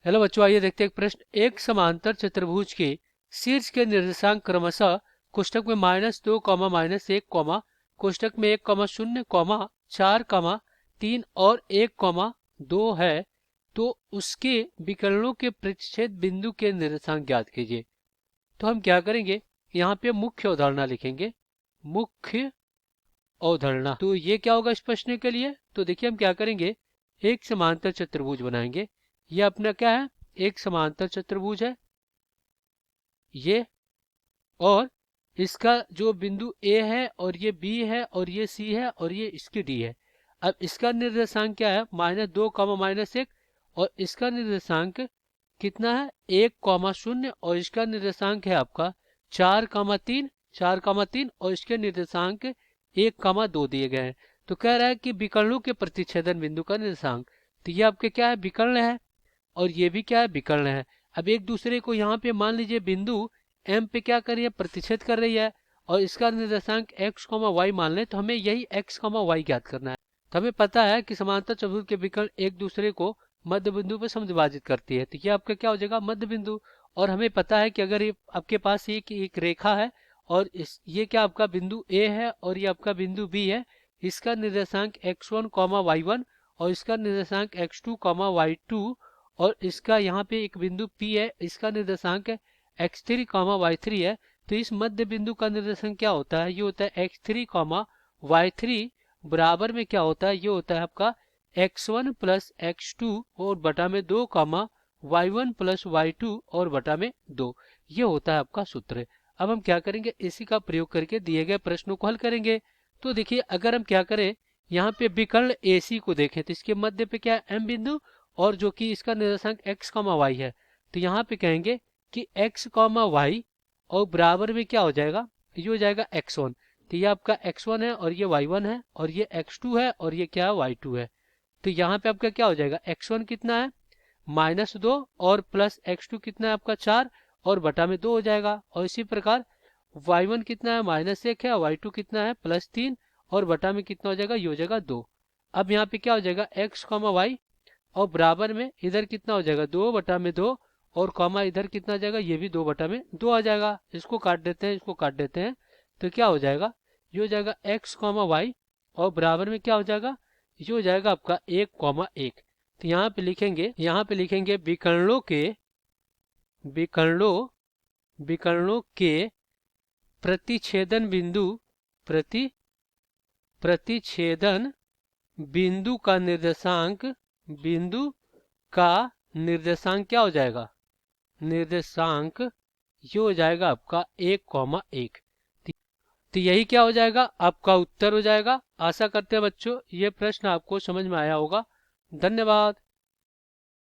Hello बच्चों, आइए देखते हैं एक प्रश्न। एक समांतर चतुर्भुज के शीर्ष के निर्देशांक क्रमशः कोष्ठक में -2, -1, कोष्ठक में 1, 0, 4, 3 और 1, 2 है, तो उसके विकर्णों के प्रतिच्छेद बिंदु के निर्देशांक ज्ञात कीजिए। तो हम क्या करेंगे, यहाँ पे मुख्य अवधारणा लिखेंगे। मुख्य अवधारणा, तो ये क्या होगा इस प्रश्न के लिए? तो देखिए हम क्या करेंगे, एक समांतर चतुर्भुज बनाएंगे। ये अपना क्या है, एक समांतर चतुर्भुज है ये, और इसका जो बिंदु A है और ये B है और ये C है और ये इसकी D है। अब इसका निर्देशांक क्या है, -2, -1, और इसका निर्देशांक कितना है, 1, 0, और इसका निर्देशांक है आपका 4, 3, और इसके निर्देशांक 1, 2 दिए गए हैं। तो कह रहा है कि विकर्णों के प्रतिच्छेदन बिंदु का निर्देशांक, तो ये आपके क्या है, विकर्ण है, और ये भी क्या है, विकर्ण है। अब एक दूसरे को यहाँ पे मान लीजिए बिंदु M पे क्या कर रही है, प्रतिच्छेद कर रही है, और इसका निर्देशांक x, y मान लें, तो हमें यही x, y ज्ञात करना है। तो हमें पता है कि समांतर चतुर्भुज के विकर्ण एक दूसरे को मध्य बिंदु पे समद्विभाजित करती है, तो ये आपका क्या हो जाएगा, मध्य बिंदु। और हमें पता है कि अगर ये आपके पास एक रेखा है और ये क्या आपका बिंदु A है और ये आपका बिंदु B है, इसका निर्देशांक x1, y1, और इसका निर्देशांक x2, y2, और इसका यहाँ पे एक बिंदु P है, इसका निर्देशांक x3, y3 है। तो इस मध्य बिंदु का निर्देशांक क्या होता है, ये होता है x3, y3 बराबर में क्या होता है, ये होता है आपका x1 प्लस x2 और बटा में 2, y1 प्लस y2 और बटा में 2। ये होता है आपका सूत्र। अब हम क्या करेंगे, इसी का प्रयोग करके दिए गए प्रश्नों को हल करेंगे। तो देखिए अगर हम क्या करें, यहाँ पे विकर्ण AC को देखें तो इसके मध्य पे क्या है, M बिंदु, और जो कि इसका निर्देशांक x, y है। तो यहाँ पे कहेंगे कि x, y और बराबर में क्या हो जाएगा, ये हो जाएगा x1। तो ये आपका x1 है और ये y1 है, और ये x2 है और ये क्या है, y2 है। तो यहाँ पे आपका क्या हो जाएगा, x1 कितना है, -2, और प्लस x2 कितना है आपका 4, और बटा में 2 हो जाएगा। और इसी प्रकार y1 कितना है, -1 है, y2 कितना है, +3, और बटा में कितना हो जाएगा, ये हो जाएगा 2। अब यहाँ पे क्या हो जाएगा, x, y, और बराबर में इधर कितना हो जाएगा, 2 बटा में 2, और कॉमा इधर कितना आ जाएगा, ये भी 2 बटा में 2 आ जाएगा। इसको काट देते हैं, इसको काट देते हैं, तो क्या हो जाएगा, ये हो जाएगा x, y, और बराबर में क्या हो जाएगा, ये हो जाएगा आपका 1, 1। तो यहाँ पे लिखेंगे विकर्णों के प्रतिच्छेदन बिंदु का निर्देशांक क्या हो जाएगा, निर्देशांक ये हो जाएगा आपका 1, 1। तो यही क्या हो जाएगा, आपका उत्तर हो जाएगा। आशा करते हैं बच्चों ये प्रश्न आपको समझ में आया होगा। धन्यवाद।